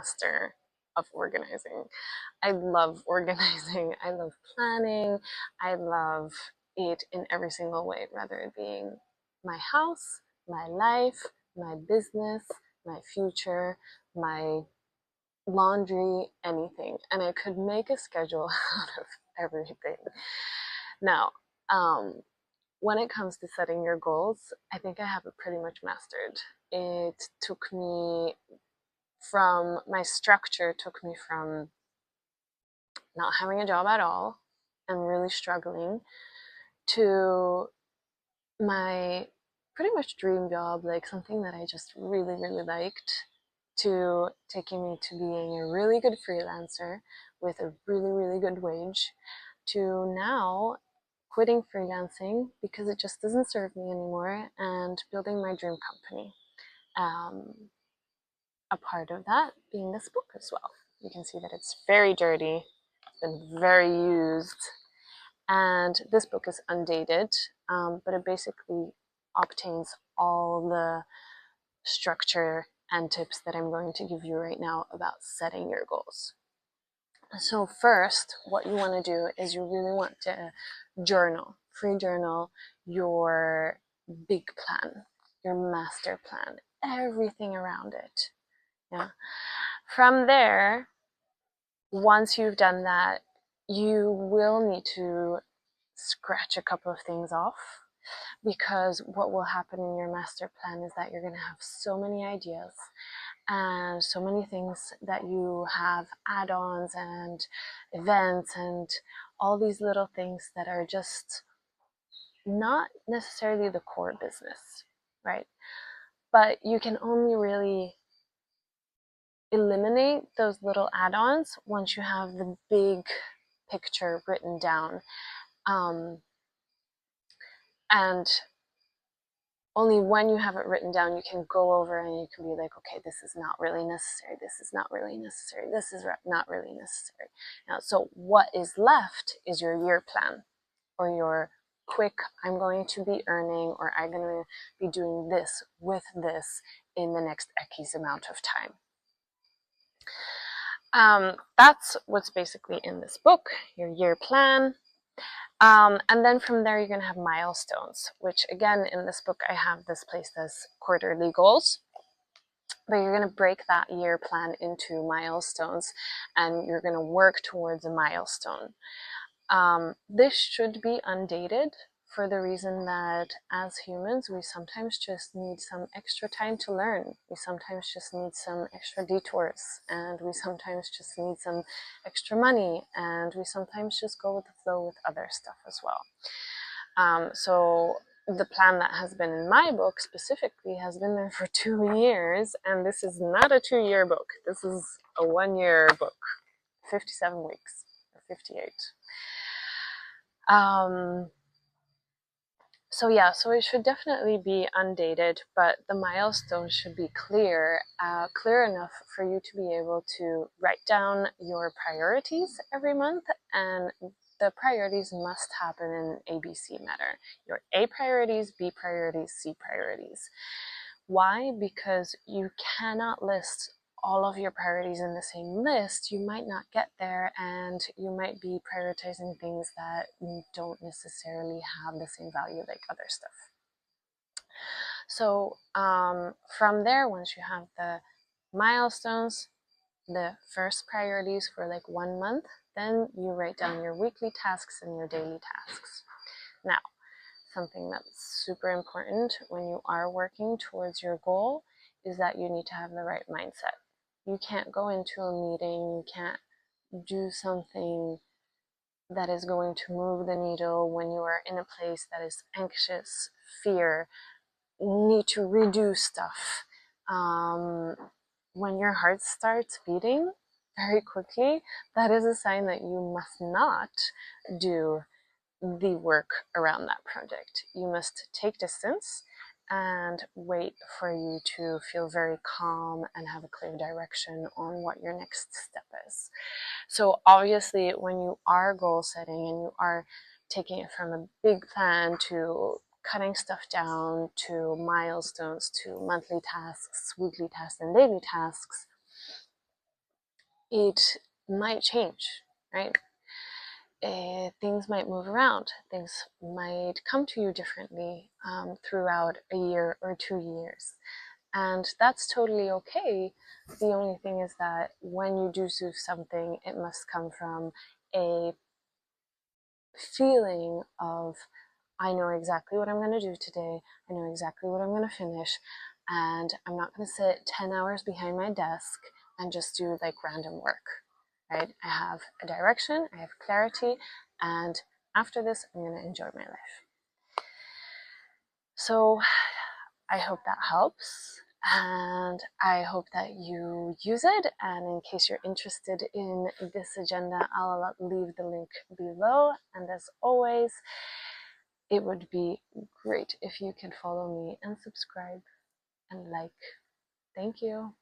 master of organizing. I love organizing. I love planning. I love it in every single way, whether it being my house, my life, my business, my future, my laundry, anything. And I could make a schedule out of everything. Now, when it comes to setting your goals, I think I have it pretty much mastered. It took me from my structure, took me from not having a job at all and really struggling to my pretty much dream job, like something that I just really, really liked, to taking me to being a really good freelancer with a really, really good wage, to now quitting freelancing because it just doesn't serve me anymore and building my dream company. A part of that being this book as well. You can see that it's very dirty, it's been very used, and this book is undated, but it basically obtains all the structure and tips that I'm going to give you right now about setting your goals. So first, what you want to do is you really want to journal, free journal your big plan, your master plan, everything around it. Yeah. From there, once you've done that, you will need to scratch a couple of things off, because what will happen in your master plan is that you're going to have so many ideas and so many things that you have add-ons and events and all these little things that are just not necessarily the core business, right? But you can only really eliminate those little add-ons once you have the big picture written down. And only when you have it written down, you can go over and you can be like, okay, this is not really necessary. This is not really necessary. This is not really necessary. Now, so what is left is your year plan, or your quick, I'm going to be earning, or I'm going to be doing this with this in the next X amount of time. That's what's basically in this book, your year plan. And then from there, you're going to have milestones, which again, in this book, I have this placed as quarterly goals. But you're going to break that year plan into milestones, and you're going to work towards a milestone. This should be undated, for the reason that as humans, we sometimes just need some extra time to learn. We sometimes just need some extra detours, and we sometimes just need some extra money, and we sometimes just go with the flow with other stuff as well. So the plan that has been in my book specifically has been there for 2 years, and this is not a 2-year book. This is a 1-year book, 57 weeks, or 58. So yeah, so it should definitely be undated, but the milestones should be clear enough for you to be able to write down your priorities every month, and the priorities must happen in ABC manner. Your A priorities, B priorities, C priorities. Why? Because you cannot list all of your priorities in the same list. You might not get there, and you might be prioritizing things that don't necessarily have the same value like other stuff. So from there, once you have the milestones, the first priorities for like 1 month, then you write down your weekly tasks and your daily tasks. Now, something that's super important when you are working towards your goal is that you need to have the right mindset. You can't go into a meeting, you can't do something that is going to move the needle when you are in a place that is anxious, fear, need to redo stuff. When your heart starts beating very quickly, that is a sign that you must not do the work around that project. You must take distance and wait for you to feel very calm and have a clear direction on what your next step is. So obviously, when you are goal setting and you are taking it from a big plan to cutting stuff down to milestones to monthly tasks, weekly tasks, and daily tasks, it might change, right? Things might move around. Things might come to you differently throughout a year or 2 years. And that's totally okay. The only thing is that when you do something, it must come from a feeling of, I know exactly what I'm going to do today. I know exactly what I'm going to finish. And I'm not going to sit 10 hours behind my desk and just do like random work, right? I have a direction, I have clarity, and after this, I'm going to enjoy my life. So I hope that helps, and I hope that you use it. And in case you're interested in this agenda, I'll leave the link below. And as always, it would be great if you could follow me and subscribe and like. Thank you.